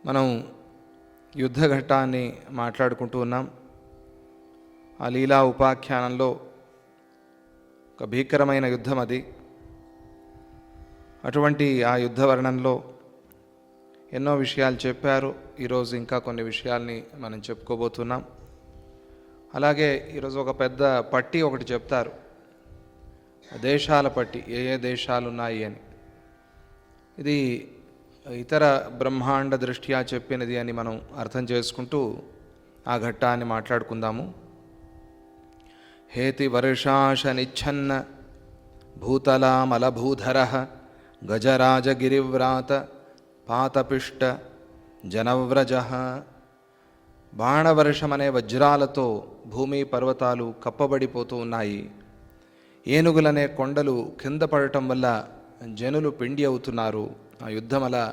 మనం యుద్ధ ఘట్టాన్ని మాట్లాడుకుంటూ ఉన్నాం. ఆ లీలా ఉపాఖ్యానంలో ఒక భీకరమైన యుద్ధం అది. అటువంటి ఆ యుద్ధ వర్ణనలో ఎన్నో విషయాలు చెప్పారు. ఈరోజు ఇంకా కొన్ని విషయాల్ని మనం చెప్పుకోబోతున్నాం. అలాగే ఈరోజు ఒక పెద్ద పట్టి ఒకటి చెప్తారు, దేశాల పట్టి, ఏ ఏ దేశాలు ఉన్నాయి అని. ఇది ఇతర బ్రహ్మాండ దృష్ట్యా చెప్పినది అని మనం అర్థం చేసుకుంటూ ఆ ఘట్టాన్ని మాట్లాడుకుందాము. హేతి వర్షాశ నిచ్ఛన్న భూతలామలభూధర గజరాజగిరివ్రాత పాతపిష్ట జనవ్రజ. బాణవర్షం అనే వజ్రాలతో భూమి పర్వతాలు కప్పబడిపోతూ ఉన్నాయి. ఏనుగులనే కొండలు కింద పడటం వల్ల జనులు పిండి అవుతున్నారు. ఆ యుద్ధం అలా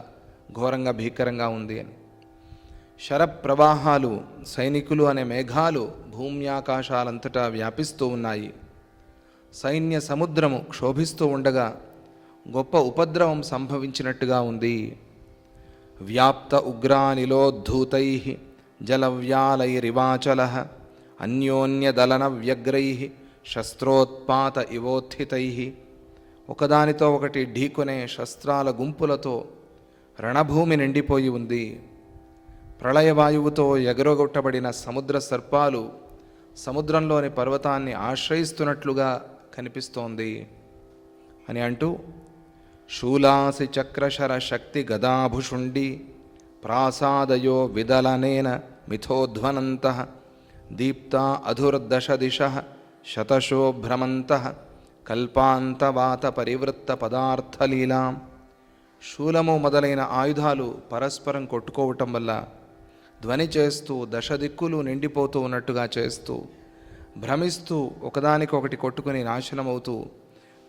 ఘోరంగా భీకరంగా ఉంది అని. శరప్రవాహాలు, సైనికులు అనే మేఘాలు భూమ్యాకాశాలంతటా వ్యాపిస్తూ ఉన్నాయి. సైన్య సముద్రము క్షోభిస్తూ ఉండగా గొప్ప ఉపద్రవం సంభవించినట్టుగా ఉంది. వ్యాప్త ఉగ్రానిలోద్ధూతై జలవ్యాలైరివాచల అన్యోన్యదలన వ్యగ్రై శస్త్రోత్పాత ఇవోత్థితై. ఒకదానితో ఒకటి ఢీకొనే శస్త్రాల గుంపులతో రణభూమి నిండిపోయి ఉంది. ప్రళయవాయువుతో ఎగరగొట్టబడిన సముద్ర సర్పాలు సముద్రంలోని పర్వతాన్ని ఆశ్రయిస్తున్నట్లుగా కనిపిస్తోంది అని అంటూ, శూలాసి చక్రశర శక్తి గదాభుషుండి ప్రాసాదయో విదలనేన మిథోధ్వనంత దీప్తా అధుర్దశ దిశ శతశో భ్రమంత కల్పాంతవాత పరివృత్త పదార్థలీలాం. శూలము మొదలైన ఆయుధాలు పరస్పరం కొట్టుకోవటం వల్ల ధ్వని చేస్తూ దశ దిక్కులు నిండిపోతూ ఉన్నట్టుగా చేస్తూ, భ్రమిస్తూ ఒకదానికొకటి కొట్టుకుని నాశనమవుతూ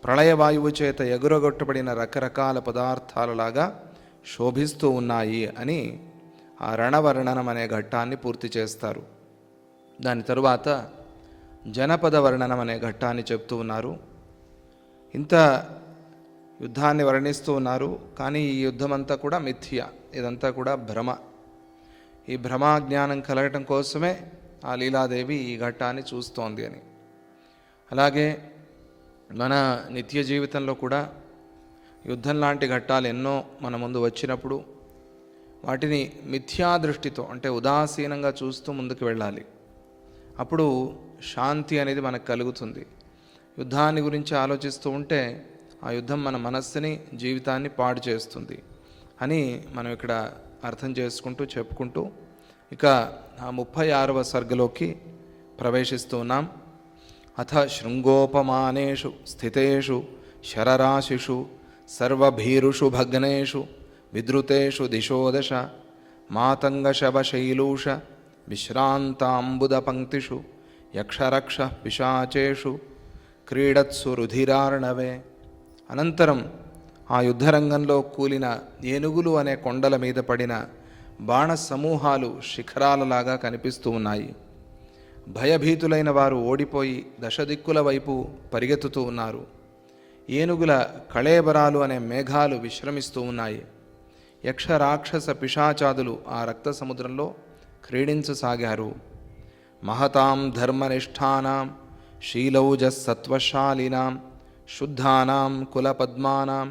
ప్రళయవాయువు చేత ఎగురగొట్టబడిన రకరకాల పదార్థాలలాగా శోభిస్తూ ఉన్నాయి అని ఆ రణవర్ణనం అనే ఘట్టాన్ని పూర్తి చేస్తారు. దాని తరువాత జనపద వర్ణనం అనే ఘట్టాన్ని చెప్తూ ఉన్నారు. ఇంత యుద్ధాన్ని వర్ణిస్తూ ఉన్నారు, కానీ ఈ యుద్ధమంతా కూడా మిథ్య, ఇదంతా కూడా భ్రమ. ఈ భ్రమాజ్ఞానం కలగటం కోసమే ఆ లీలాదేవి ఈ ఘట్టాన్ని చూస్తోంది అని. అలాగే మన నిత్య జీవితంలో కూడా యుద్ధం లాంటి ఘట్టాలు ఎన్నో మన ముందు వచ్చినప్పుడు వాటిని మిథ్యా దృష్టితో, అంటే ఉదాసీనంగా చూస్తూ ముందుకు వెళ్ళాలి. అప్పుడు శాంతి అనేది మనకు కలుగుతుంది. యుద్ధాన్ని గురించి ఆలోచిస్తూ ఉంటే ఆ యుద్ధం మన మనస్సుని, జీవితాన్ని పాడు చేస్తుంది అని మనం ఇక్కడ అర్థం చేసుకుంటూ చెప్పుకుంటూ ఇక ఆ 36వ సర్గలోకి ప్రవేశిస్తూ ఉన్నాం. అథ శృంగోపమానేషు స్థితేషు శరరాశిషు సర్వభీరుషు భగ్నేషు విద్రుతేషు దిశోదశ మాతంగశవశైలూష విశ్రాంతాంబుద పంక్తిషు యక్షరక్ష పిశాచేషు క్రీడత్సు రుధిరార్ణవే. అనంతరం ఆ యుద్ధరంగంలో కూలిన ఏనుగులు అనే కొండల మీద పడిన బాణ సమూహాలు శిఖరాలలాగా కనిపిస్తూ ఉన్నాయి. భయభీతులైన వారు ఓడిపోయి దశదిక్కుల వైపు పరిగెత్తుతూ ఉన్నారు. ఏనుగుల కళేబరాలు అనే మేఘాలు విశ్రమిస్తూ ఉన్నాయి. యక్ష రాక్షస పిశాచాదులు ఆ రక్త సముద్రంలో క్రీడించసాగారు. మహతాం ధర్మనిష్ఠానాం శీలౌజసత్వశాలినాం శుద్ధానాం కులపద్మానాం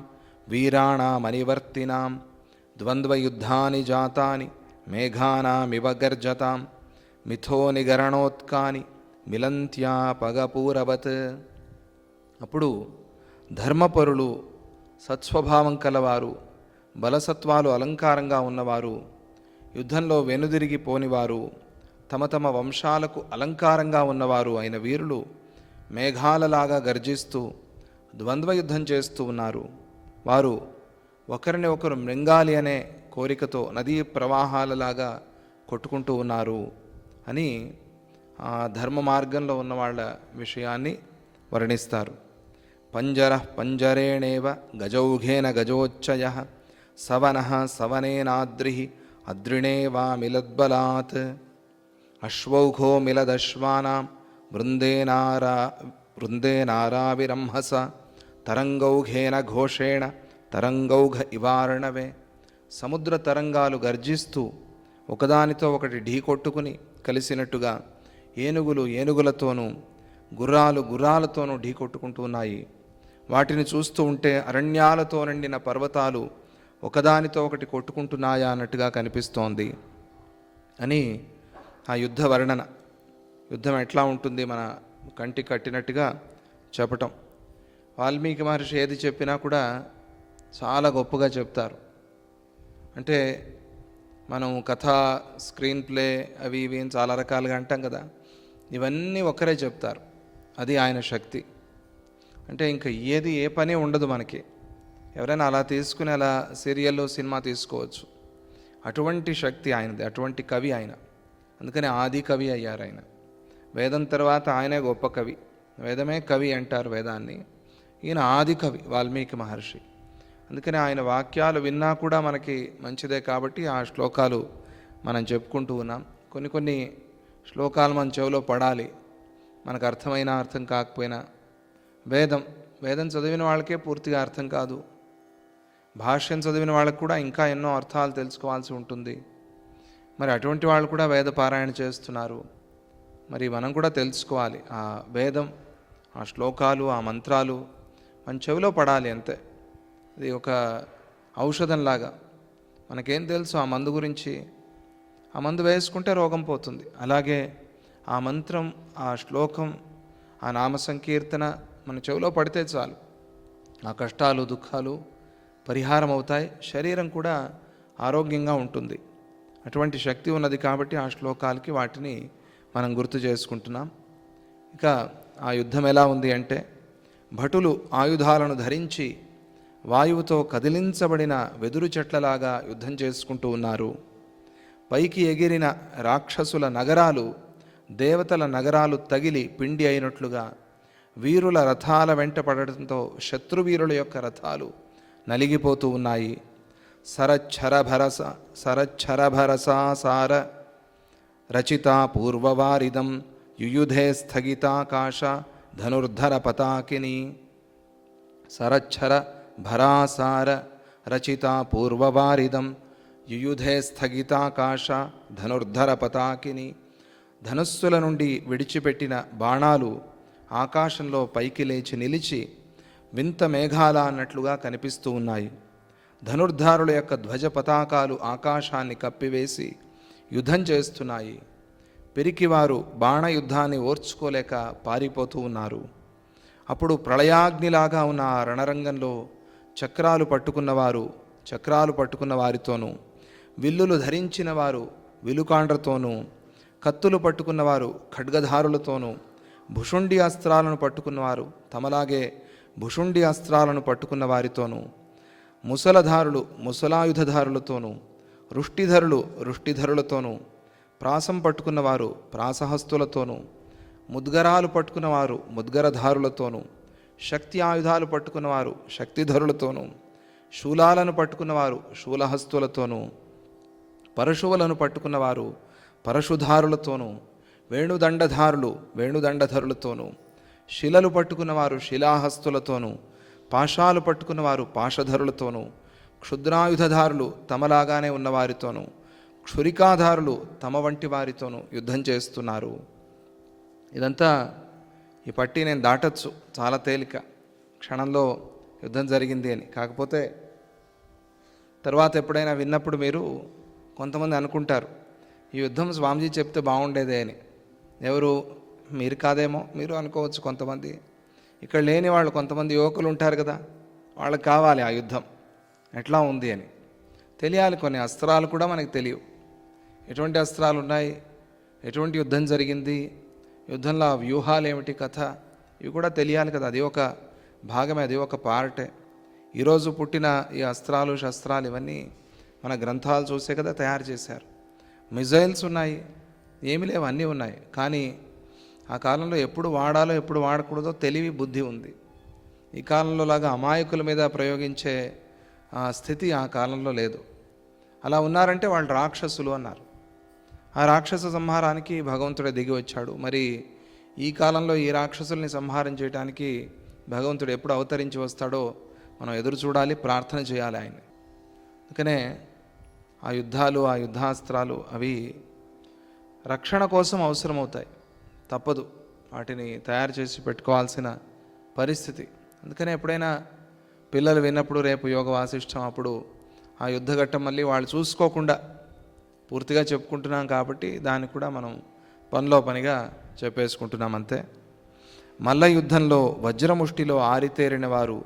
వీరాణామనివర్తినాం ద్వంద్వయుద్ధాని జాతాని మేఘానామివ గర్జతాం మిథో నిగరణోత్కాని మిలంత్యా పగపూరవత్. అప్పుడు ధర్మపరులు, సత్స్వభావం కలవారు, బలసత్వాలు అలంకారంగా ఉన్నవారు, యుద్ధంలో వెనుదిరిగి పోనివారు, తమ తమ వంశాలకు అలంకారంగా ఉన్నవారు అయిన వీరులు మేఘాలలాగా గర్జిస్తూ ద్వంద్వయుద్ధం చేస్తూ ఉన్నారు. వారు ఒకరిని ఒకరు మృంగాలి అనే కోరికతో నదీ ప్రవాహాలలాగా కొట్టుకుంటూ ఉన్నారు అని ఆ ధర్మ మార్గంలో ఉన్న వాళ్ళ విషయాన్ని వర్ణిస్తారు. పంజర పంజరేణేవ గజౌఘేన గజోచ్చయ సవన సవనేనాద్రి అద్రిణేవా మిలద్బలాత్ అశ్వౌఘో మిలదశ్వానాం వృందేనారావిరంహస తరంగౌఘేన ఘోషేణ తరంగౌఘ ఇవార్ణవే సముద్ర తరంగాలు గర్జిస్తూ ఒకదానితో ఒకటి ఢీకొట్టుకుని కలిసినట్టుగా ఏనుగులు ఏనుగులతోనూ గుర్రాలు గుర్రాలతోనూ ఢీకొట్టుకుంటూ ఉన్నాయి. వాటిని చూస్తూ ఉంటే అరణ్యాలతో నిండిన పర్వతాలు ఒకదానితో ఒకటి కొట్టుకుంటున్నాయా అన్నట్టుగా కనిపిస్తోంది అని ఆ యుద్ధ వర్ణన. యుద్ధం ఎట్లా ఉంటుంది మన కంటి కట్టినట్టుగా చెప్పటం. వాల్మీకి మహర్షి ఏది చెప్పినా కూడా చాలా గొప్పగా చెప్తారు. అంటే మనం కథ, స్క్రీన్ ప్లే అవి ఇవి చాలా రకాలుగా అంటాం కదా, ఇవన్నీ ఒకరే చెప్తారు. అది ఆయన శక్తి. అంటే ఇంకా ఏ పని ఉండదు మనకి. ఎవరైనా అలా తీసుకుని అలా సీరియల్లో సినిమా తీసుకోవచ్చు. అటువంటి శక్తి ఆయనది, అటువంటి కవి ఆయన. అందుకని ఆది కవి అయ్యారు ఆయన. వేదం తర్వాత ఆయనే గొప్ప కవి. వేదమే కవి అంటారు వేదాన్ని. ఈయన ఆది కవి వాల్మీకి మహర్షి. అందుకని ఆయన వాక్యాలు విన్నా కూడా మనకి మంచిదే కాబట్టి ఆ శ్లోకాలు మనం చెప్పుకుంటూ ఉన్నాం. కొన్ని శ్లోకాలు మన చెవిలో పడాలి, మనకు అర్థమైనా అర్థం కాకపోయినా. వేదం చదివిన వాళ్ళకే పూర్తిగా అర్థం కాదు. భాష్యం చదివిన వాళ్ళకు కూడా ఇంకా ఎన్నో అర్థాలు తెలుసుకోవాల్సి ఉంటుంది. మరి అటువంటి వాళ్ళు కూడా వేద పారాయణ చేస్తున్నారు. మరి మనం కూడా తెలుసుకోవాలి. ఆ వేదం, ఆ శ్లోకాలు, ఆ మంత్రాలు మన చెవిలో పడాలి అంతే. ఇది ఒక ఔషధంలాగా. మనకేం తెలుసు ఆ మందు గురించి? ఆ మందు వేసుకుంటే రోగం పోతుంది. అలాగే ఆ మంత్రం, ఆ శ్లోకం, ఆ నామ సంకీర్తన మన చెవిలో పడితే చాలు, ఆ కష్టాలు దుఃఖాలు పరిహారం అవుతాయి. శరీరం కూడా ఆరోగ్యంగా ఉంటుంది. అటువంటి శక్తి ఉన్నది కాబట్టి ఆ శ్లోకాలకి వాటిని మనం గుర్తు చేసుకుంటున్నాం. ఇక ఆ యుద్ధం ఎలా ఉంది అంటే, భటులు ఆయుధాలను ధరించి వాయువుతో కదిలించబడిన వెదురు చెట్లలాగా యుద్ధం చేసుకుంటూ ఉన్నారు. పైకి ఎగిరిన రాక్షసుల నగరాలు దేవతల నగరాలు తగిలి పిండి అయినట్లుగా వీరుల రథాల వెంట పడటంతో శత్రువీరుల యొక్క రథాలు నలిగిపోతూ ఉన్నాయి. సరచ్చరభరసార రచిత పూర్వవారిదం యుయుధే స్థగితాకాశ ధనుర్ధర పతాకిని. సరచ్చర భరాసార రచిత పూర్వవారిదం యుయుధే స్థగితాకాశ ధనుర్ధర పతాకిని. ధనుస్సుల నుండి విడిచిపెట్టిన బాణాలు ఆకాశంలో పైకి లేచి నిలిచి వింత మేఘాల అన్నట్లుగా కనిపిస్తూ ఉన్నాయి. ధనుర్ధారుల యొక్క ధ్వజ పతాకాలు ఆకాశాన్ని కప్పివేసి యుద్ధం చేస్తున్నాయి. పిరికివారు బాణయుద్ధాన్ని ఓర్చుకోలేక పారిపోతూ ఉన్నారు. అప్పుడు ప్రళయాగ్నిలాగా ఉన్న ఆ రణరంగంలో చక్రాలు పట్టుకున్న వారితోనూ, విల్లులు ధరించిన వారు విలుకాండ్రతోనూ, కత్తులు పట్టుకున్నవారు ఖడ్గధారులతోనూ, భుషుండి అస్త్రాలను పట్టుకున్నవారు తమలాగే భుషుండి అస్త్రాలను పట్టుకున్న వారితోనూ, ముసలధారులు ముసలాయుధధారులతోనూ, రుష్టిధరులతోనూ, ప్రాసం పట్టుకున్నవారు ప్రాసహస్తులతోనూ, ముద్గరాలు పట్టుకున్నవారు ముద్గరధారులతోనూ, శక్తి ఆయుధాలు పట్టుకున్నవారు శక్తిధరులతోనూ, శూలాలను పట్టుకున్నవారు శూలహస్తులతోనూ, పరశువులను పట్టుకున్నవారు పరశుధారులతోనూ, వేణుదండధారులు వేణుదండధరులతోనూ, శిలలు పట్టుకున్నవారు శిలాహస్తులతోనూ, పాశాలు పట్టుకున్నవారు పాశధరులతోనూ, క్షుద్రాయుధధారులు తమలాగానే ఉన్నవారితోనూ, క్షురికాధారులు తమ వంటి వారితోనూ యుద్ధం చేస్తున్నారు. ఇదంతా ఈ పట్టి నేను దాటచ్చు, చాలా తేలిక, క్షణంలో యుద్ధం జరిగింది అని. కాకపోతే తర్వాత ఎప్పుడైనా విన్నప్పుడు మీరు కొంతమంది అనుకుంటారు, ఈ యుద్ధం స్వామీజీ చెప్తే బాగుండేదే అని. ఎవరు? మీరు కాదేమో, మీరు అనుకోవచ్చు కొంతమంది. ఇక్కడ లేని వాళ్ళు కొంతమంది యువకులు ఉంటారు కదా, వాళ్ళకి కావాలి ఆ యుద్ధం ఎట్లా ఉంది అని తెలియాలి. కొన్ని అస్త్రాలు కూడా మనకు తెలియవు. ఎటువంటి అస్త్రాలు ఉన్నాయి, ఎటువంటి యుద్ధం జరిగింది, యుద్ధంలో ఆ వ్యూహాలు ఏమిటి, కథ, ఇవి కూడా తెలియాలి కదా. అది ఒక భాగమే, అది ఒక పార్టే. ఈరోజు పుట్టిన ఈ అస్త్రాలు శస్త్రాలు ఇవన్నీ మన గ్రంథాలు చూసే కదా తయారు చేశారు. మిజైల్స్ ఉన్నాయి, ఏమి లేవు, అన్నీ ఉన్నాయి. కానీ ఆ కాలంలో ఎప్పుడు వాడాలో ఎప్పుడు వాడకూడదో తెలివి బుద్ధి ఉంది. ఈ కాలంలో లాగా అమాయకుల మీద ప్రయోగించే స్థితి ఆ కాలంలో లేదు. అలా ఉన్నారంటే వాళ్ళు రాక్షసులు అన్నారు. ఆ రాక్షస సంహారానికి భగవంతుడే దిగి వచ్చాడు. మరి ఈ కాలంలో ఈ రాక్షసుల్ని సంహారం చేయడానికి భగవంతుడు ఎప్పుడు అవతరించి వస్తాడో మనం ఎదురు చూడాలి, ప్రార్థన చేయాలి ఆయన్ని. అందుకనే ఆ యుద్ధాలు, ఆ యుద్ధాస్త్రాలు అవి రక్షణ కోసం అవసరమవుతాయి, తప్పదు, వాటిని తయారు చేసి పెట్టుకోవాల్సిన పరిస్థితి. అందుకనే ఎప్పుడైనా పిల్లలు విన్నప్పుడు రేపు యోగ వాసిష్టం అప్పుడు ఆ యుద్ధఘట్టం మళ్ళీ వాళ్ళు చూసుకోకుండా పూర్తిగా చెప్పుకుంటున్నాం కాబట్టి దాన్ని కూడా మనం పనిలో పనిగా చెప్పేసుకుంటున్నాం అంతే. మల్ల యుద్ధంలో వజ్రముష్టిలో ఆరితేరిన వారు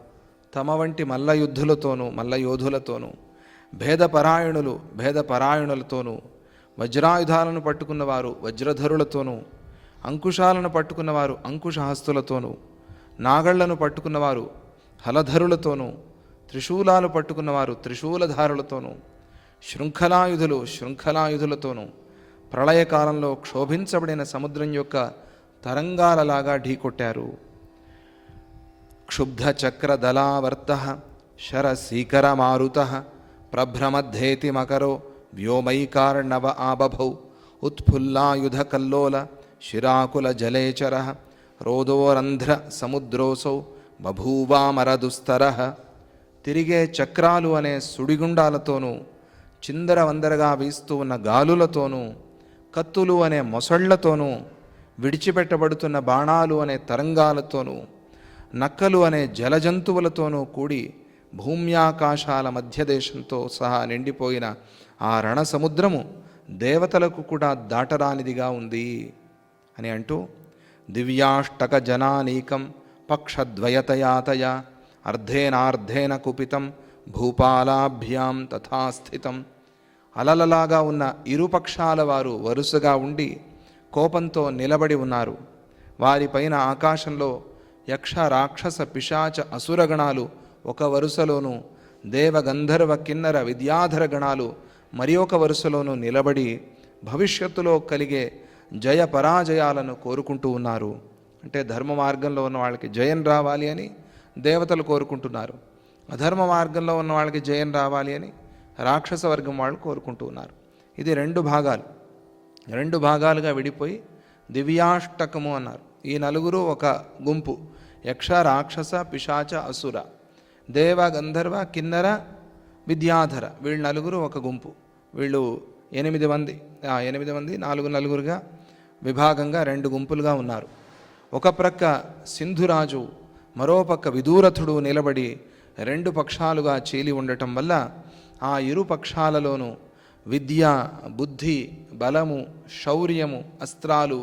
తమ వంటి మల్ల యుద్ధులతోనూ మల్ల యోధులతోనూ భేదపరాయణులతోనూ వజ్రాయుధాలను పట్టుకున్నవారు వజ్రధరులతోనూ అంకుశాలను పట్టుకున్నవారు అంకుశహస్తులతోనూ నాగళ్లను పట్టుకున్నవారు హలధరులతోనూ త్రిశూలాలు పట్టుకున్నవారు త్రిశూలధారులతోనూ శృంఖలాయుధులతోనూ ప్రళయకాలంలో క్షోభించబడిన సముద్రం యొక్క తరంగాలలాగా ఢీకొట్టారు. క్షుబ్ధ చక్ర దళావర్త శరసీకర మారుత ప్రభ్రమద్ధేతి మకరో వ్యోమైకార్ణవ ఆబభౌ ఉత్ఫుల్లాయుధ కల్లోల శిరాకుల జలేచర రోదోరంధ్ర సముద్రోసౌ బభూవామరదుస్తర. తిరిగే చక్రాలు అనే సుడిగుండాలతోనూ చిందరవందరగా వీస్తూ ఉన్న గాలులతోనూ కత్తులు అనే మొసళ్లతోనూ విడిచిపెట్టబడుతున్న బాణాలు అనే తరంగాలతోనూ నక్కలు అనే జలజంతువులతోనూ కూడి భూమ్యాకాశాల మధ్యదేశంతో సహా నిండిపోయిన ఆ రణసముద్రము దేవతలకు కూడా దాటరానిదిగా ఉంది అని అంటూ దివ్యాష్టక జనానీకం పక్షద్వయతయాతయ అర్ధేనార్ధేన కుపితం భూపాలాభ్యాం తథాస్థితం. అలలలాగా ఉన్న ఇరుపక్షాల వారు వరుసగా ఉండి కోపంతో నిలబడి ఉన్నారు. వారిపైన ఆకాశంలో యక్ష రాక్షస పిశాచ అసురగణాలు ఒక వరుసలోనూ దేవగంధర్వ కిన్నర విద్యాధర గణాలు మరి ఒక వరుసలోనూ నిలబడి భవిష్యత్తులో కలిగే జయ పరాజయాలను కోరుకుంటూ ఉన్నారు. అంటే ధర్మ మార్గంలో ఉన్న వాళ్ళకి జయం రావాలి అని దేవతలు కోరుకుంటున్నారు, అధర్మ మార్గంలో ఉన్న వాళ్ళకి జయం రావాలి అని రాక్షస వర్గం వాళ్ళు కోరుకుంటూ ఉన్నారు. ఇది రెండు భాగాలుగా విడిపోయి దివ్యాష్టకము అన్నారు. ఈ నలుగురు ఒక గుంపు, యక్ష రాక్షస పిశాచ అసుర, దేవ గంధర్వ కిన్నర విద్యాధర, వీళ్ళు నలుగురు ఒక గుంపు. వీళ్ళు 8 మంది నలుగురుగా విభాగంగా 2 గుంపులుగా ఉన్నారు. ఒక ప్రక్క సింధురాజు, మరో పక్క విదూరథుడు నిలబడి 2 పక్షాలుగా చీలి ఉండటం వల్ల ఆ ఇరు పక్షాలలోనూ విద్య, బుద్ధి, బలము, శౌర్యము, అస్త్రాలు,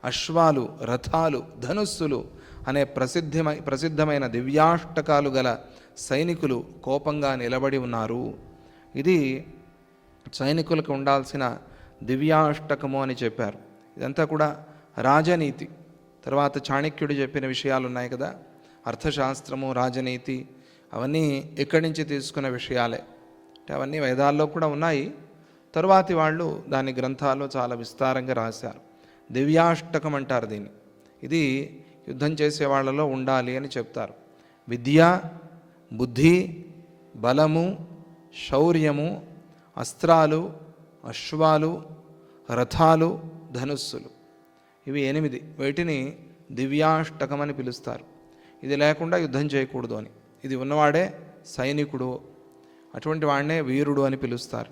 అశ్వాలు, రథాలు, ధనుస్సులు అనే ప్రసిద్ధమైన దివ్యాష్టకాలు గల సైనికులు కోపంగా నిలబడి ఉన్నారు. ఇది సైనికులకు ఉండాల్సిన దివ్యాష్టకము అని చెప్పారు. ఇదంతా కూడా రాజనీతి. తర్వాత చాణక్యుడు చెప్పిన విషయాలు ఉన్నాయి కదా, అర్థశాస్త్రము, రాజనీతి, అవన్నీ ఎక్కడి నుంచి తీసుకున్న విషయాలే. అంటే అవన్నీ వేదాల్లో కూడా ఉన్నాయి. తరువాతి వాళ్ళు దాని గ్రంథాల్లో చాలా విస్తారంగా రాశారు. దివ్యాష్టకం అంటారు దీన్ని. ఇది యుద్ధం చేసే వాళ్ళలో ఉండాలి అని చెప్తారు. విద్య, బుద్ధి, బలము, శౌర్యము, అస్త్రాలు, అశ్వాలు, రథాలు, ధనుస్సులు, ఇవి 8. వీటిని దివ్యాష్టకం అని పిలుస్తారు. ఇది లేకుండా యుద్ధం చేయకూడదు అని. ఇది ఉన్నవాడే సైనికుడు, అటువంటి వాడినే వీరుడు అని పిలుస్తారు.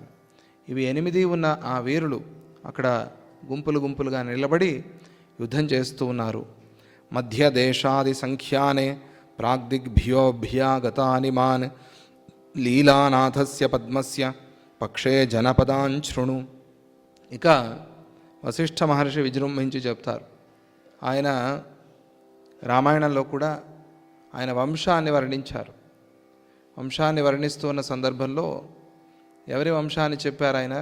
ఇవి 8 ఉన్న ఆ వీరులు అక్కడ గుంపులుగా నిలబడి యుద్ధం చేస్తూ ఉన్నారు. మధ్య దేశాది సంఖ్యానే ప్రాగ్దిగ్భ్యోభ్యాగతాని మాన్ లీలానాథస్య పద్మస్య పక్షే జనపదాంశృణు. ఇక వశిష్ఠ మహర్షి విజృంభించి చెప్తారు. ఆయన రామాయణంలో కూడా ఆయన వంశాన్ని వర్ణించారు. వంశాన్ని వర్ణిస్తున్న సందర్భంలో ఎవరి వంశాన్ని చెప్పారు? ఆయన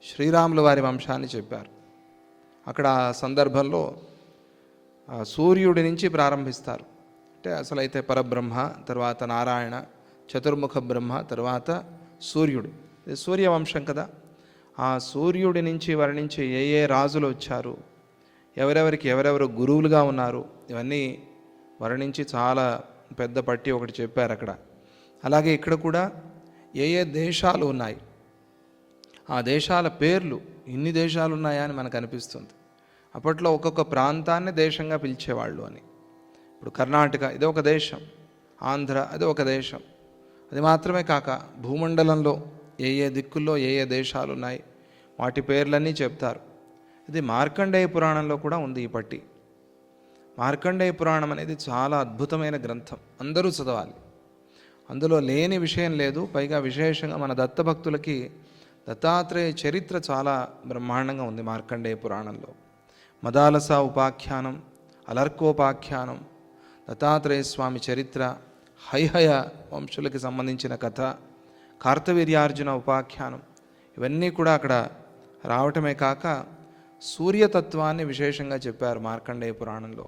శ్రీరాములు వారి వంశాన్ని చెప్పారు. అక్కడ ఆ సందర్భంలో సూర్యుడి నుంచి ప్రారంభిస్తారు. అంటే అసలైతే పరబ్రహ్మ, తర్వాత నారాయణ, చతుర్ముఖ బ్రహ్మ, తర్వాత సూర్యుడు. ఇది సూర్యవంశం కదా. ఆ సూర్యుడి నుంచి వర్ణించి ఏ రాజులు వచ్చారు, ఎవరెవరు గురువులుగా ఉన్నారు, ఇవన్నీ వర్ణించి చాలా పెద్ద పట్టి ఒకటి చెప్పారు అక్కడ. అలాగే ఇక్కడ కూడా ఏ దేశాలు ఉన్నాయి, ఆ దేశాల పేర్లు, ఇన్ని దేశాలు ఉన్నాయా అని మనకు అనిపిస్తుంది. అప్పట్లో ఒక్కొక్క ప్రాంతాన్ని దేశంగా పిలిచేవాళ్ళు అని. ఇప్పుడు కర్ణాటక ఇది ఒక దేశం, ఆంధ్ర అది ఒక దేశం. అది మాత్రమే కాక భూమండలంలో ఏ ఏ దిక్కుల్లో ఏ ఏ దేశాలు ఉన్నాయి, వాటి పేర్లన్నీ చెప్తారు. ఇది మార్కండేయ పురాణంలో కూడా ఉంది ఈ పట్టి. మార్కండేయ పురాణం అనేది చాలా అద్భుతమైన గ్రంథం, అందరూ చదవాలి. అందులో లేని విషయం లేదు. పైగా విశేషంగా మన దత్తభక్తులకి దత్తాత్రేయ చరిత్ర చాలా బ్రహ్మాండంగా ఉంది మార్కండేయ పురాణంలో. మదాలస ఉపాఖ్యానం, అలర్కోపాఖ్యానం, దత్తాత్రేయ స్వామి చరిత్ర, హైహయ వంశులకి సంబంధించిన కథ, కార్తవీర్యార్జున ఉపాఖ్యానం, ఇవన్నీ కూడా అక్కడ రావటమే కాక సూర్యతత్వాన్ని విశేషంగా చెప్పారు మార్కండేయ పురాణంలో.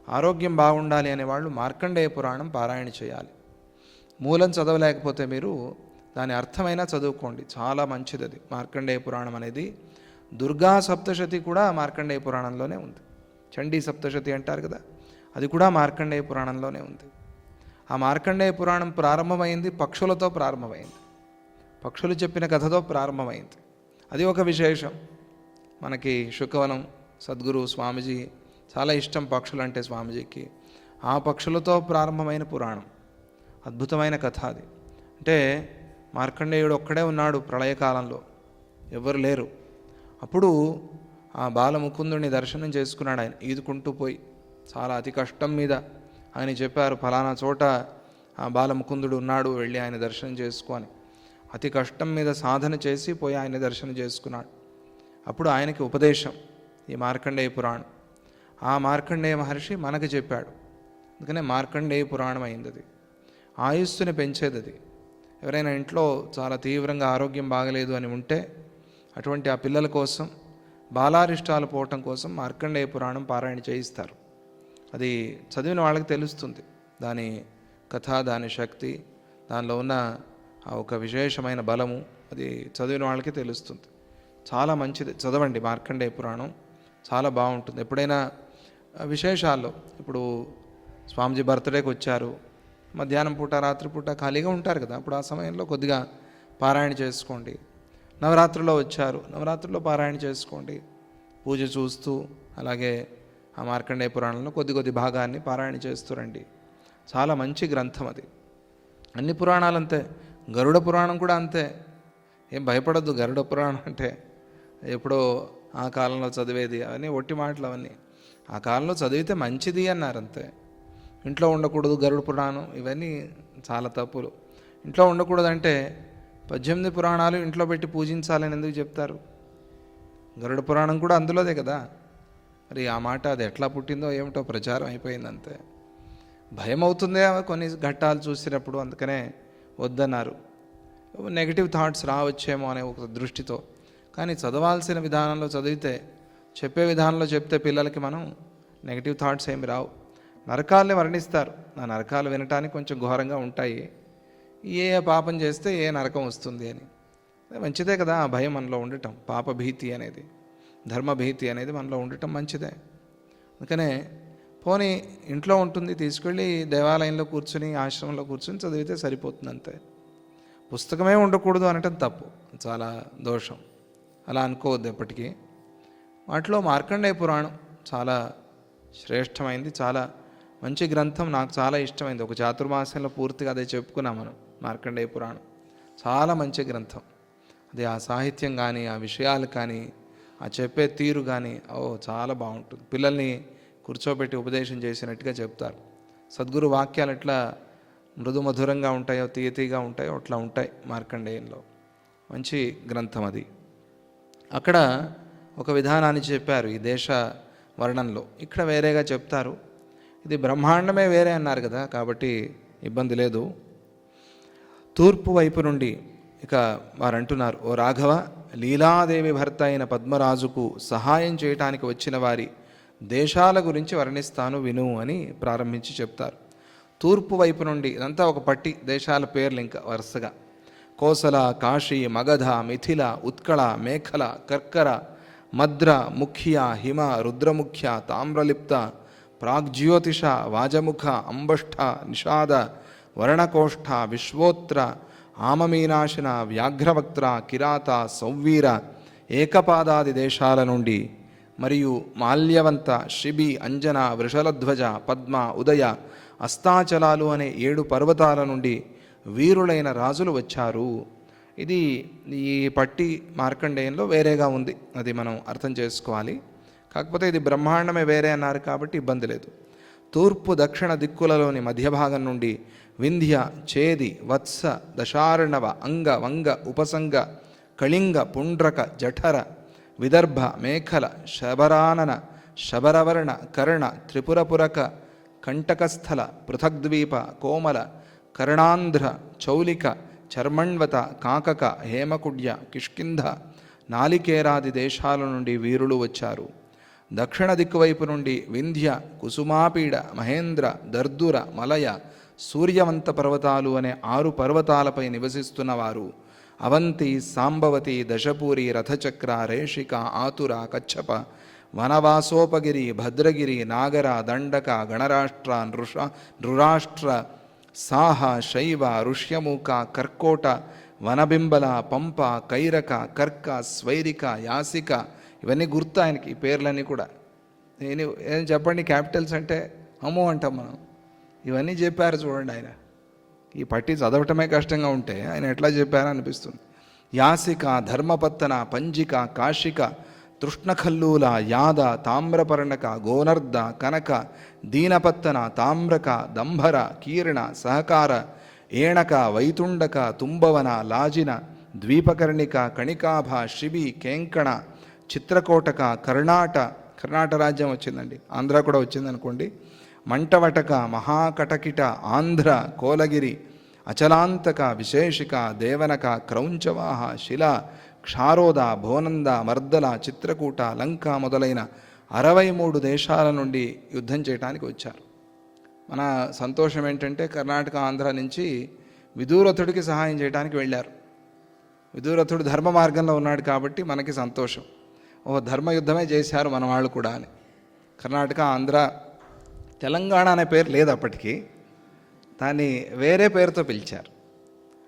ఆరోగ్యం బాగుండాలి అనేవాళ్ళు మార్కండేయ పురాణం పారాయణ చేయాలి. మూలం చదవలేకపోతే మీరు దాని అర్థమైనా చదువుకోండి, చాలా మంచిది అది. మార్కండేయ పురాణం అనేది దుర్గా సప్తశతి కూడా మార్కండేయ పురాణంలోనే ఉంది. చండీ సప్తశతి అంటారు కదా, అది కూడా మార్కండేయ పురాణంలోనే ఉంది. ఆ మార్కండేయ పురాణం ప్రారంభమైంది పక్షులతో ప్రారంభమైంది, పక్షులు చెప్పిన కథతో ప్రారంభమైంది. అది ఒక విశేషం. మనకి శుకవనం సద్గురు స్వామీజీ చాలా ఇష్టం పక్షులు అంటే స్వామీజీకి. ఆ పక్షులతో ప్రారంభమైన పురాణం, అద్భుతమైన కథ అది. అంటే మార్కండేయుడు ఒక్కడే ఉన్నాడు ప్రళయకాలంలో, ఎవరు లేరు. అప్పుడు ఆ బాలముకుందుని దర్శనం చేసుకున్నాడు ఆయన ఈదుకుంటూ పోయి. చాలా అతి కష్టం మీద ఆయన చెప్పారు, ఫలానా చోట ఆ బాలముకుందుడు ఉన్నాడు, వెళ్ళి ఆయన దర్శనం చేసుకొని. అతి కష్టం మీద సాధన చేసి పోయి ఆయన దర్శనం చేసుకున్నాడు. అప్పుడు ఆయనకి ఉపదేశం ఈ మార్కండేయ పురాణం. ఆ మార్కండేయ మహర్షి మనకు చెప్పాడు. అందుకనే మార్కండేయ పురాణం అయింది. అది ఆయుస్సుని పెంచేది. అది ఎవరైనా ఇంట్లో చాలా తీవ్రంగా ఆరోగ్యం బాగలేదు అని ఉంటే అటువంటి ఆ పిల్లల కోసం బాలారిష్టాలు పోవటం కోసం మార్కండేయ పురాణం పారాయణ చేయిస్తారు. అది చదివిన వాళ్ళకి తెలుస్తుంది దాని కథ, దాని శక్తి, దానిలో ఉన్న ఆ ఒక విశేషమైన బలము, అది చదివిన వాళ్ళకి తెలుస్తుంది. చాలా మంచిది, చదవండి మార్కండేయ పురాణం, చాలా బాగుంటుంది. ఎప్పుడైనా విశేషాల్లో, ఇప్పుడు స్వామిజీ బర్త్డేకి వచ్చారు, మధ్యాహ్నం పూట రాత్రి పూట ఖాళీగా ఉంటారు కదా, అప్పుడు ఆ సమయంలో కొద్దిగా పారాయణ చేసుకోండి. నవరాత్రిలో వచ్చారు, నవరాత్రిలో పారాయణ చేసుకోండి, పూజ చూస్తూ అలాగే ఆ మార్కండేయ పురాణంలో కొద్ది కొద్ది భాగాన్ని పారాయణ చేస్తూరండి. చాలా మంచి గ్రంథం అది. అన్ని పురాణాలు అంతే, గరుడ పురాణం కూడా అంతే. ఏం భయపడద్దు, గరుడ పురాణం అంటే ఎప్పుడో ఆ కాలంలో చదివేది, అవన్నీ ఒట్టి మాటలు. అవన్నీ ఆ కాలంలో చదివితే మంచిది అన్నారు అంతే. ఇంట్లో ఉండకూడదు గరుడ పురాణం, ఇవన్నీ చాలా తప్పులు. ఇంట్లో ఉండకూడదంటే 18 పురాణాలు ఇంట్లో పెట్టి పూజించాలని ఎందుకు చెప్తారు? గరుడ పురాణం కూడా అందులోదే కదా. మరి ఆ మాట అది ఎట్లా పుట్టిందో ఏమిటో ప్రచారం అయిపోయింది అంతే. భయం అవుతుందే కొన్ని ఘట్టాలు చూసినప్పుడు, అందుకనే వద్దన్నారు. నెగిటివ్ థాట్స్ రావచ్చేమో అనే ఒక దృష్టితో. కానీ చదవాల్సిన విధానంలో చదివితే, చెప్పే విధానంలో చెప్తే పిల్లలకి మనం నెగిటివ్ థాట్స్ ఏమి రావు. నరకాలనే వర్ణిస్తారు, ఆ నరకాలు వినటానికి కొంచెం ఘోరంగా ఉంటాయి. ఏ పాపం చేస్తే ఏ నరకం వస్తుంది అని. మంచిదే కదా ఆ భయం మనలో ఉండటం, పాపభీతి అనేది, ధర్మభీతి అనేది మనలో ఉండటం మంచిదే. అందుకనే పోనీ ఇంట్లో ఉంటుంది, తీసుకెళ్ళి దేవాలయంలో కూర్చుని ఆశ్రమంలో కూర్చుని చదివితే సరిపోతుంది అంతే. పుస్తకమే ఉండకూడదు అనటం తప్పు, చాలా దోషం. అలా అనుకోవద్దు ఎప్పటికీ. వాటిలో మార్కండేయ పురాణం చాలా శ్రేష్టమైంది, చాలా మంచి గ్రంథం, నాకు చాలా ఇష్టమైంది. ఒక చాతుర్మాస్యంలో పూర్తిగా అదే చెప్పుకున్నాం మనం. మార్కండేయ పురాణం చాలా మంచి గ్రంథం. అది ఆ సాహిత్యం కానీ, ఆ విషయాలు కానీ, ఆ చెప్పే తీరు కానీ చాలా బాగుంటుంది. పిల్లల్ని కూర్చోబెట్టి ఉపదేశం చేసినట్టుగా చెప్తారు. సద్గురు వాక్యాలు ఎట్లా మృదు మధురంగా ఉంటాయో, తీయతీగా ఉంటాయో అట్లా ఉంటాయి మార్కండేయంలో. మంచి గ్రంథం అది. అక్కడ ఒక విధానాన్ని చెప్పారు ఈ దేశ వర్ణంలో, ఇక్కడ వేరేగా చెప్తారు. ఇది బ్రహ్మాండమే వేరే అన్నారు కదా, కాబట్టి ఇబ్బంది లేదు. తూర్పు వైపు నుండి ఇక వారు అంటున్నారు, ఓ రాఘవ, లీలాదేవి భర్త అయిన పద్మరాజుకు సహాయం చేయటానికి వచ్చిన వారి దేశాల గురించి వర్ణిస్తాను విను అని ప్రారంభించి చెప్తారు. తూర్పు వైపు నుండి ఇదంతా ఒక పట్టి, దేశాల పేర్లు ఇంకా వరుసగా: కోసల, కాశీ, మగధ, మిథిల, ఉత్కళ, మేఖల, కర్కర, మద్ర, ముఖ్య, హిమ, రుద్రముఖ్య, తామ్రలిప్త, ప్రాగ్జ్యోతిష, వాజముఖ, అంబష్ఠ, నిషాద, వర్ణకోష్ఠ, విశ్వోత్ర, ఆమమీనాశన, వ్యాఘ్రవక్త్ర, కిరాత, సౌవీర, ఏకపాదాది దేశాల నుండి మరియు మాల్యవంత, శిబి, అంజన, వృషలధ్వజ, పద్మ, ఉదయ, అస్తాచలాలు అనే 7 పర్వతాల నుండి వీరులైన రాజులు వచ్చారు. ఇది ఈ పట్టి మార్కండేయంలో వేరేగా ఉంది, అది మనం అర్థం చేసుకోవాలి. కాకపోతే ఇది బ్రహ్మాండమే వేరే అన్నారు కాబట్టి ఇబ్బంది లేదు. తూర్పు దక్షిణ దిక్కులలోని మధ్య భాగం నుండి వింధ్య, చేది, వత్స, దశార్ణవ, అంగ, వంగ, ఉపసంగ, కళింగ, పుండ్రక, జఠర, విదర్భ, మేఖల, శబరానన, శబరవర్ణ, కర్ణ, త్రిపురపురక, కంటకస్థల, పృథగ్ద్వీప, కోమల, కర్ణాంధ్ర, చౌలిక, చర్మణ్వత, కాకక, హేమకుడ్య, కిష్కింధ, నాలికేరాది దేశాల నుండి వీరులు వచ్చారు. దక్షిణ దిక్కువైపు నుండి వింధ్య, కుసుమాపీడ, మహేంద్ర, దర్దుర, మలయ, సూర్యవంత పర్వతాలు అనే 6 పర్వతాలపై నివసిస్తున్నవారు అవంతి, సాంబవతి, దశపూరి, రథచక్ర, రేషిక, ఆతుర, కచ్చప, వనవాసోపగిరి, భద్రగిరి, నాగర, దండక, గణరాష్ట్ర, నృరాష్ట్ర, సాహ, శైవ, ఋష్యమూక, కర్కోట, వనబింబల, పంప, కైరక, కర్క, స్వైరిక, యాసిక, ఇవన్నీ గుర్తు ఆయనకి, ఈ పేర్లన్నీ కూడా. ఏం చెప్పండి, క్యాపిటల్స్ అంటే అమ్మో అంటాం మనం. ఇవన్నీ చెప్పారు చూడండి ఆయన. ఈ పట్టి చదవటమే కష్టంగా ఉంటే ఆయన ఎట్లా చెప్పారో అనిపిస్తుంది. యాసిక, ధర్మపత్తన, పంజిక, కాశిక, తృష్ణఖల్లూల, యాద, తామ్రపర్ణక, గోనర్ద, కనక, దీనపత్తన, తామ్రక, దంభర, కీర్ణ, సహకార, ఏణక, వైతుండక, తుంబవన, లాజిన, ద్వీపకర్ణిక, కణికాభ, శిబి, కేంకణ, చిత్రకోటక, కర్ణాట రాజ్యం వచ్చిందండి, ఆంధ్ర కూడా వచ్చింది అనుకోండి. మంటవటక, మహాకటకిట, ఆంధ్ర, కోలగిరి, అచలాంతక, విశేషిక, దేవనక, క్రౌంచవాహ, శిల, క్షారోద, భోనంద, మర్దల, చిత్రకూట, లంక మొదలైన 63 దేశాల నుండి యుద్ధం చేయడానికి వచ్చారు. మన సంతోషం ఏంటంటే కర్ణాటక, ఆంధ్ర నుంచి విదూరథుడికి సహాయం చేయడానికి వెళ్ళారు. విదూరథుడు ధర్మ మార్గంలో ఉన్నాడు కాబట్టి మనకి సంతోషం. ధర్మయుద్ధమే చేశారు మన వాళ్ళు కూడా అని. కర్ణాటక, ఆంధ్ర, తెలంగాణ అనే పేరు లేదు అప్పటికి, దాన్ని వేరే పేరుతో పిలిచారు.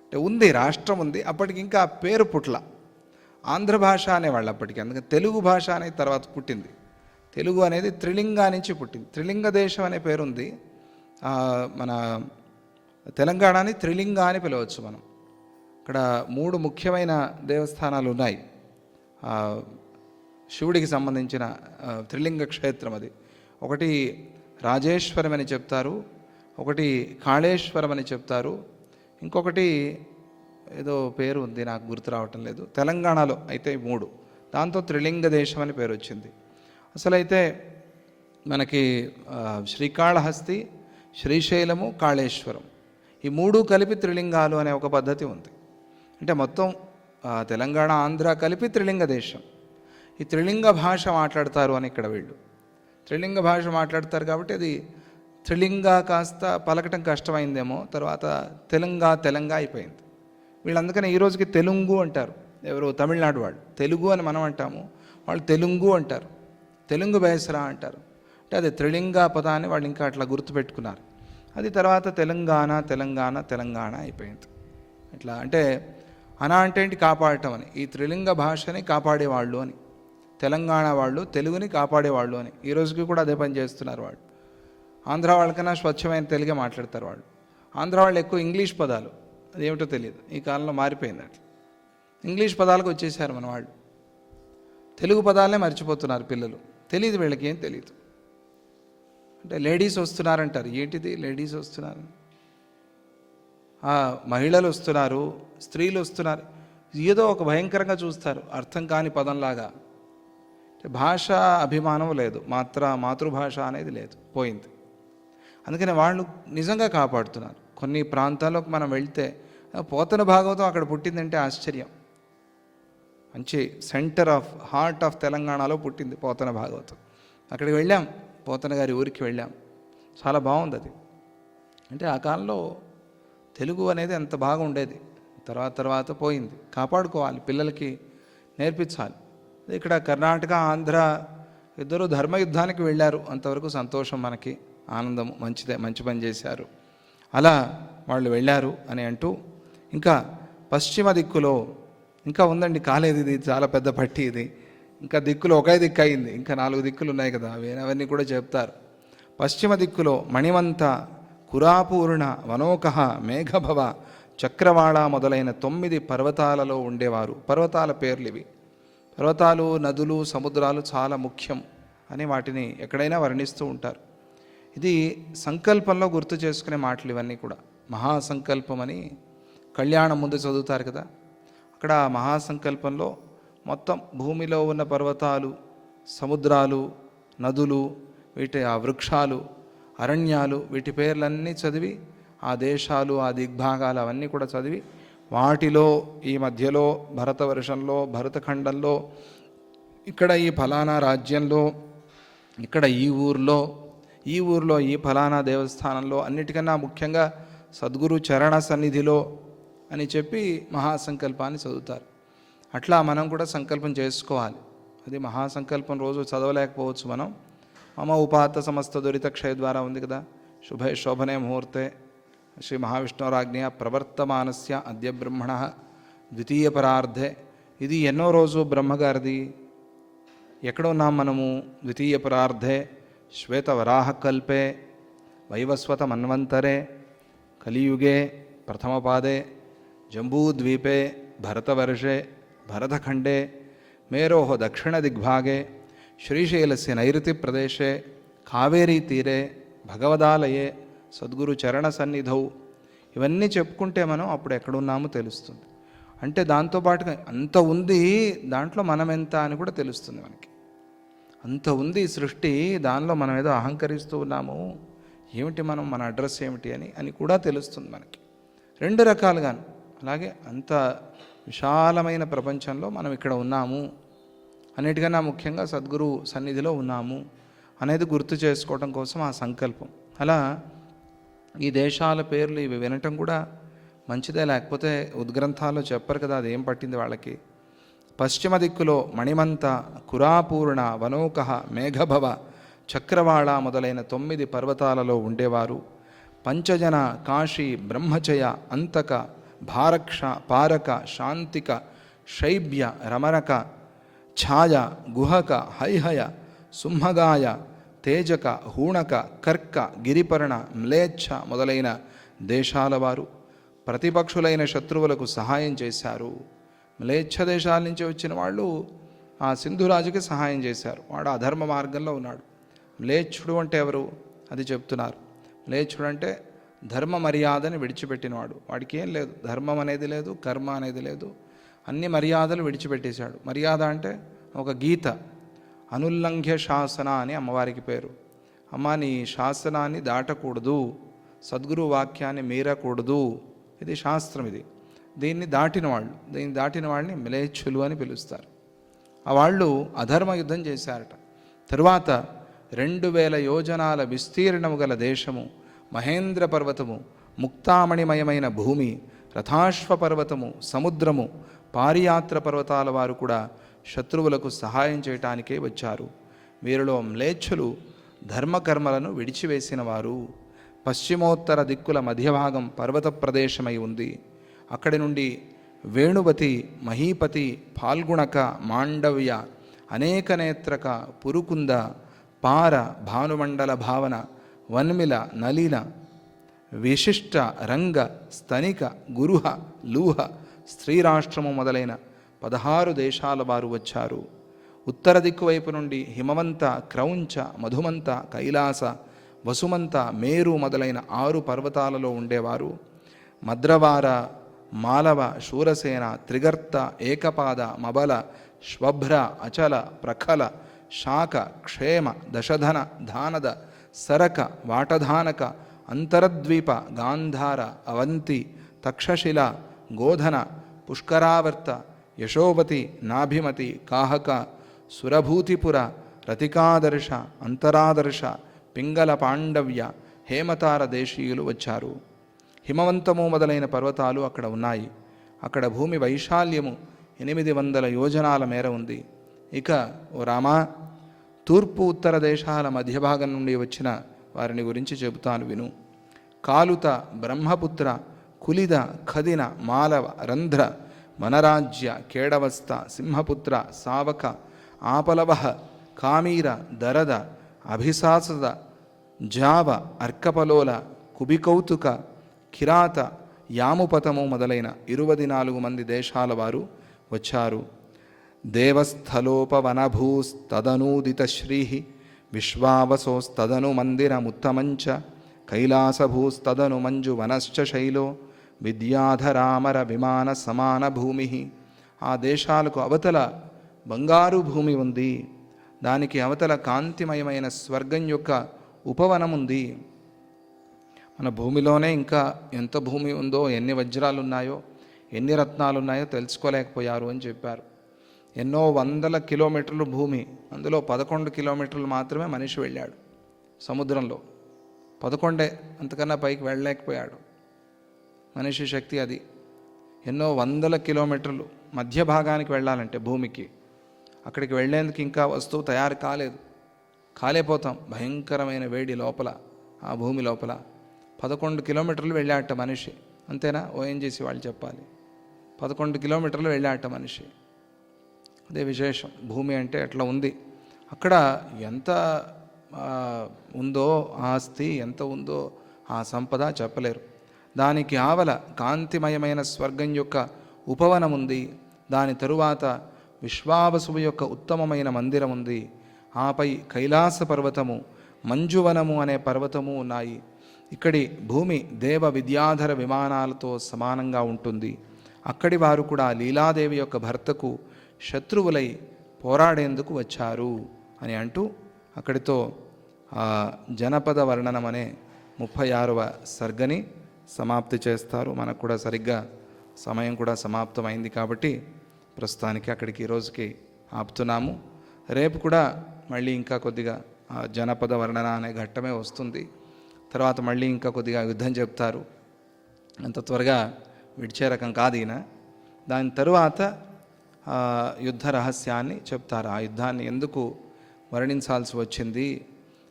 అంటే ఉంది, రాష్ట్రం ఉంది, అప్పటికి ఇంకా పేరు పుట్ల. ఆంధ్ర భాష అనేవాళ్ళు అప్పటికి, అందుకని తెలుగు భాష అనేది తర్వాత పుట్టింది. తెలుగు అనేది త్రిలింగా నుంచి పుట్టింది. త్రిలింగ దేశం అనే పేరు ఉంది. మన తెలంగాణని త్రిలింగ అని పిలవచ్చు మనం. ఇక్కడ 3 ముఖ్యమైన దేవస్థానాలు ఉన్నాయి. శివుడికి సంబంధించిన త్రిలింగ క్షేత్రం అది. ఒకటి రాజేశ్వరం అని చెప్తారు, ఒకటి కాళేశ్వరం అని చెప్తారు, ఇంకొకటి ఏదో పేరు ఉంది నాకు గుర్తు రావటం లేదు. తెలంగాణలో అయితే 3, దాంతో త్రిలింగ దేశం అని పేరు వచ్చింది. అసలైతే మనకి శ్రీకాళహస్తి, శ్రీశైలము, కాళేశ్వరం, ఈ 3 కలిపి త్రిలింగాలు అనే ఒక పద్ధతి ఉంది. అంటే మొత్తం తెలంగాణ, ఆంధ్ర కలిపి త్రిలింగ దేశం. ఈ త్రిలింగ భాష మాట్లాడతారు అని ఇక్కడ వీళ్ళు త్రిలింగ భాష మాట్లాడతారు కాబట్టి అది త్రిలింగ కాస్త పలకటం కష్టమైందేమో, తర్వాత తెలంగా అయిపోయింది. వీళ్ళు అందుకని ఈ రోజుకి తెలుగు అంటారు. ఎవరు? తమిళనాడు వాళ్ళు తెలుగు అని మనం అంటాము, వాళ్ళు తెలుగు అంటారు, తెలుగు బేసరా అంటారు. అంటే అది త్రిలింగ పదాన్ని వాళ్ళు ఇంకా అట్లా గుర్తుపెట్టుకున్నారు. అది తర్వాత తెలంగాణ అయిపోయింది. ఇట్లా అంటే అంటే ఏంటి? కాపాడటం అని. ఈ త్రిలింగ భాషని కాపాడేవాళ్ళు అని, తెలంగాణ వాళ్ళు తెలుగుని కాపాడేవాళ్ళు అని. ఈ రోజుకి కూడా అదే పని చేస్తున్నారు వాళ్ళు. ఆంధ్ర వాళ్ళకన్నా స్వచ్ఛమైన తెలుగే మాట్లాడతారు వాళ్ళు. ఆంధ్ర వాళ్ళు ఎక్కువ ఇంగ్లీష్ పదాలు, అదేమిటో తెలియదు, ఈ కాలంలో మారిపోయింది అట్లా. ఇంగ్లీష్ పదాలకు వచ్చేసారు మన వాళ్ళు. తెలుగు పదాలనే మర్చిపోతున్నారు పిల్లలు. తెలియదు వీళ్ళకి, ఏం తెలియదు. అంటే లేడీస్ వస్తున్నారంటారు. ఏంటిది లేడీస్ వస్తున్నారు? మహిళలు వస్తున్నారు, స్త్రీలు వస్తున్నారు, ఏదో ఒక భయంకరంగా చూస్తారు, అర్థం కాని పదంలాగా. భాష అభిమానం లేదు, మాతృభాష అనేది లేదు, పోయింది. అందుకని వాళ్ళు నిజంగా కాపాడుతున్నారు. కొన్ని ప్రాంతాల్లోకి మనం వెళ్తే పోతన భాగవతం అక్కడ పుట్టిందంటే ఆశ్చర్యం. మంచి సెంటర్ ఆఫ్ హార్ట్ ఆఫ్ తెలంగాణలో పుట్టింది పోతన భాగవతం. అక్కడికి వెళ్ళాం, పోతన గారి ఊరికి వెళ్ళాం, చాలా బాగుంది అది. అంటే ఆ కాలంలో తెలుగు అనేది ఎంత బాగా ఉండేది. తర్వాత పోయింది. కాపాడుకోవాలి, పిల్లలకి నేర్పించాలి. ఇక్కడ కర్ణాటక, ఆంధ్ర ఇద్దరు ధర్మయుద్ధానికి వెళ్ళారు, అంతవరకు సంతోషం, మనకి ఆనందము, మంచిదే, మంచి పని చేశారు. అలా వాళ్ళు వెళ్ళారు అని అంటూ, ఇంకా పశ్చిమ దిక్కులో ఇంకా ఉందండి, కాలేదు, ఇది చాలా పెద్ద పట్టి ఇది. ఇంకా దిక్కులు ఒకే దిక్కు అయింది, ఇంకా 4 దిక్కులు ఉన్నాయి కదా, అవన్నీ కూడా చెప్తారు. పశ్చిమ దిక్కులో మణివంత, కురాపూర్ణ, వనోకహ, మేఘభవ, చక్రవాళ మొదలైన 9 పర్వతాలలో ఉండేవారు. పర్వతాల పేర్లు ఇవి. పర్వతాలు, నదులు, సముద్రాలు చాలా ముఖ్యం అని వాటిని ఎక్కడైనా వర్ణిస్తూ ఉంటారు. ఇది సంకల్పంలో గుర్తు చేసుకునే మాటలు ఇవన్నీ కూడా. మహాసంకల్పం అని కళ్యాణం ముందు చదువుతారు కదా, అక్కడ మహాసంకల్పంలో మొత్తం భూమిలో ఉన్న పర్వతాలు, సముద్రాలు, నదులు, వీటి ఆ వృక్షాలు, అరణ్యాలు, వీటి పేర్లన్నీ చదివి, ఆ దేశాలు, ఆ దిగ్భాగాలు అవన్నీ కూడా చదివి, వాటిలో ఈ మధ్యలో భరతవర్షంలో, భరతఖండంలో, ఇక్కడ ఈ ఫలానా రాజ్యంలో, ఇక్కడ ఈ ఊర్లో ఈ ఫలానా దేవస్థానంలో, అన్నిటికన్నా ముఖ్యంగా సద్గురు చరణ సన్నిధిలో అని చెప్పి మహాసంకల్పాన్ని చదువుతారు. అట్లా మనం కూడా సంకల్పం చేసుకోవాలి. అది మహాసంకల్పం రోజు చదవలేకపోవచ్చు మనం. మమ ఉపాత్త సమస్త దురిత క్షయ ద్వారా ఉంది కదా, శుభే శోభనే ముహూర్తే శ్రీ మహావిష్ణురాజ్ఞ ప్రవర్తమానస్య అద్య బ్రహ్మణ ద్వితీయ పరార్ధే. ఇది ఎన్నో రోజు బ్రహ్మగారిది. ఎక్కడ ఉన్నాం మనము? ద్వితీయ పరార్ధే శ్వేతవరాహకల్పే వైవస్వత మన్వంతరే కలియుగే ప్రథమపాదే జంబూద్వీపే భరతవర్షే భరతఖండే మేరోహ దక్షిణదిగ్భాగే శ్రీశైలస్య నైరుతి ప్రదేశే కావేరీ తీరే భగవదాలయే సద్గురు చరణ సన్నిధౌ. ఇవన్నీ చెప్పుకుంటే మనం అప్పుడు ఎక్కడున్నామో తెలుస్తుంది. అంటే దాంతోపాటుగా అంత ఉంది, దాంట్లో మనం ఎంత అని కూడా తెలుస్తుంది మనకి. అంత ఉంది సృష్టి, దానిలో మనం ఏదో అహంకరిస్తూ ఉన్నాము, ఏమిటి మనం, మన అడ్రస్ ఏమిటి అని కూడా తెలుస్తుంది మనకి. రెండు రకాలుగాను. అలాగే అంత విశాలమైన ప్రపంచంలో మనం ఇక్కడ ఉన్నాము, అన్నిటికన్నా ముఖ్యంగా సద్గురు సన్నిధిలో ఉన్నాము అనేది గుర్తు చేసుకోవడం కోసం ఆ సంకల్పం. అలా ఈ దేశాల పేర్లు ఇవి వినటం కూడా మంచిదే, లేకపోతే ఉద్గ్రంథాల్లో చెప్పరు కదా, అదేం పట్టింది వాళ్ళకి. పశ్చిమ దిక్కులో మణిమంత, కురాపూర్ణ, వనోక, మేఘభవ, చక్రవాళ మొదలైన 9 పర్వతాలలో ఉండేవారు. పంచజన, కాశీ, బ్రహ్మచయ, అంతక, భారక్ష, పారక, శాంతిక, శైబ్య, రమరక, ఛాయ, గుహక, హైహయ, సుంహగాయ, తేజక, హూణక, కర్క, గిరిపర్ణ, మ్లేచ్ఛ మొదలైన దేశాల వారు ప్రతిపక్షులైన శత్రువులకు సహాయం చేశారు. మ్లేచ్ఛ దేశాల నుంచి వచ్చిన వాళ్ళు ఆ సింధురాజుకి సహాయం చేశారు. వాడు అధర్మ మార్గంలో ఉన్నాడు. మ్లేచ్ఛుడు అంటే ఎవరు అది చెప్తున్నారు. మ్లేచ్ఛుడు అంటే ధర్మ మర్యాదని విడిచిపెట్టినవాడు. వాడికి ఏం లేదు, ధర్మం అనేది లేదు, కర్మ అనేది లేదు, అన్ని మర్యాదలు విడిచిపెట్టేశాడు. మర్యాద అంటే ఒక గీత. అనుల్లంఘ్య శాసన అని అమ్మవారికి పేరు. అమ్మ, నీ శాసనాన్ని దాటకూడదు, సద్గురు వాక్యాన్ని మీరకూడదు, ఇది శాస్త్రం. దీన్ని దాటిన వాళ్ళని మ్లేచ్ఛులు అని పిలుస్తారు. ఆ వాళ్ళు అధర్మ యుద్ధం చేశారట. తరువాత 2000 యోజనాల విస్తీర్ణము గల దేశము, మహేంద్ర పర్వతము, ముక్తామణిమయమైన భూమి, రథాశ్వ పర్వతము, సముద్రము, పారియాత్ర పర్వతాల వారు కూడా శత్రువులకు సహాయం చేయటానికే వచ్చారు. వీరిలో మ్లేచ్ఛులు ధర్మకర్మలను విడిచివేసిన వారు. పశ్చిమోత్తర దిక్కుల మధ్యభాగం పర్వత ప్రదేశమై ఉంది. అక్కడి నుండి వేణువతి, మహీపతి, పాల్గుణక, మాండవ్య, అనేకనేత్రక, పురుకుంద, పార, భానుమండల భావన, వన్మిల, నలిన, విశిష్ట, రంగ, స్తనిక, గురుహ, లూహ, స్త్రీరాష్ట్రము మొదలైన 16 దేశాల వారు వచ్చారు. ఉత్తర దిక్కు వైపు నుండి హిమవంత, క్రౌంచ, మధుమంత, కైలాస, వసుమంత, మేరు మొదలైన 6 పర్వతాలలో ఉండేవారు. మద్రవార, మాలవ, శూరసేన, త్రిగర్త, ఏకపాద, మబల, శ్వభ్ర, అచల, ప్రఖల, శాక, క్షేమ, దశధన, ధానద, సరక, వాటధానక, అంతరద్వీప, గాంధార, అవంతి, తక్షశిల, గోధన, పుష్కరావర్త, యశోవతి, నాభిమతి, కాహక, సురభూతిపుర, రతికాదర్శ, అంతరాదర్శ, పింగళ, పాండవ్య, హేమతార దేశీయులు వచ్చారు. హిమవంతము మొదలైన పర్వతాలు అక్కడ ఉన్నాయి. అక్కడ భూమి వైశాల్యము 800 యోజనాల మేర ఉంది. ఇక ఓ రామా, తూర్పు ఉత్తర దేశాల మధ్యభాగం నుండి వచ్చిన వారిని గురించి చెబుతాను విను. కాలుత, బ్రహ్మపుత్ర, కులిద, ఖదిన, మాలవ, రంధ్ర, వనరాజ్య, కేడవస్త, సింహపుత్ర, సావక, ఆపలవహ, కామీర, దరద, అభిశాసద, జావ, అర్కపలోల, కుబికౌతుక, కిరాత, యాముపతము మొదలైన 24 మంది దేశాల వారు వచ్చారు. దేవస్థలోపవనభూస్తదనూదిత శ్రీ విశ్వావసోస్తదను మందిరముత్తమంచ కైలాసభూస్తదను మంజు వనశ్చ శైలో విద్యాధరామర విమాన సమాన భూమి. ఆ దేశాలకు అవతల బంగారు భూమి ఉంది, దానికి అవతల కాంతిమయమైన స్వర్గం యొక్క ఉపవనం ఉంది. మన భూమిలోనే ఇంకా ఎంత భూమి ఉందో, ఎన్ని వజ్రాలు ఉన్నాయో, ఎన్ని రత్నాలు ఉన్నాయో తెలుసుకోలేకపోయారు అని చెప్పారు. ఎన్నో వందల కిలోమీటర్లు భూమి, అందులో 11 కిలోమీటర్లు మాత్రమే మనిషి వెళ్ళాడు సముద్రంలో. 11, అంతకన్నా పైకి వెళ్ళలేకపోయాడు. మనిషి శక్తి అది. ఎన్నో వందల కిలోమీటర్లు మధ్య భాగానికి వెళ్ళాలంటే భూమికి, అక్కడికి వెళ్ళేందుకు ఇంకా వస్తువు తయారు కాలేదు, కాలేపోతాం. భయంకరమైన వేడి లోపల, ఆ భూమి లోపల 11 కిలోమీటర్లు వెళ్ళాట మనిషి. అంతేనా? ఓఎన్జీసీ వాళ్ళు చెప్పాలి. 11 కిలోమీటర్లు వెళ్ళాట మనిషి. అదే విశేషం. భూమి అంటే అట్లా ఉంది. అక్కడ ఎంత ఉందో ఆస్తి, ఎంత ఉందో ఆ సంపద చెప్పలేరు. దానికి ఆవల కాంతిమయమైన స్వర్గం యొక్క ఉపవనం ఉంది. దాని తరువాత విశ్వావసువు యొక్క ఉత్తమమైన మందిరం ఉంది. ఆపై కైలాస పర్వతము, మంజువనము అనే పర్వతము ఉన్నాయి. ఇక్కడి భూమి దేవ విద్యాధర విమానాలతో సమానంగా ఉంటుంది. అక్కడి వారు కూడా లీలాదేవి యొక్క భర్తకు శత్రువులై పోరాడేందుకు వచ్చారు అని అంటూ అక్కడితో జనపద వర్ణనం అనే 36వ సర్గని సమాప్తి చేస్తారు. మనకు కూడా సరిగ్గా సమయం కూడా సమాప్తమైంది కాబట్టి ప్రస్తుతానికి అక్కడికి ఈరోజుకి ఆపుతున్నాము. రేపు కూడా మళ్ళీ ఇంకా కొద్దిగా జనపద వర్ణన అనే ఘట్టమే వస్తుంది. తర్వాత మళ్ళీ ఇంకా కొద్దిగా యుద్ధం చెప్తారు. అంత త్వరగా విడిచే రకం కాదు ఈయన. దాని తరువాత యుద్ధ రహస్యాన్ని చెప్తారు. ఆ యుద్ధాన్ని ఎందుకు వర్ణించాల్సి వచ్చింది,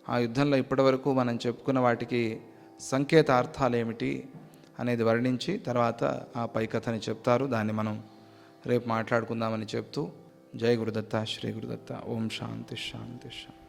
ఆ యుద్ధంలో ఇప్పటివరకు మనం చెప్పుకున్న వాటికి సంకేతార్థాలు ఏమిటి అనేది వర్ణించి తర్వాత ఆ పై కథని చెప్తారు. దాన్ని మనం రేపు మాట్లాడుకుందామని చెప్తూ జై గురుదత్త, శ్రీ గురుదత్త. ఓం శాంతి శాంతి శాంతి.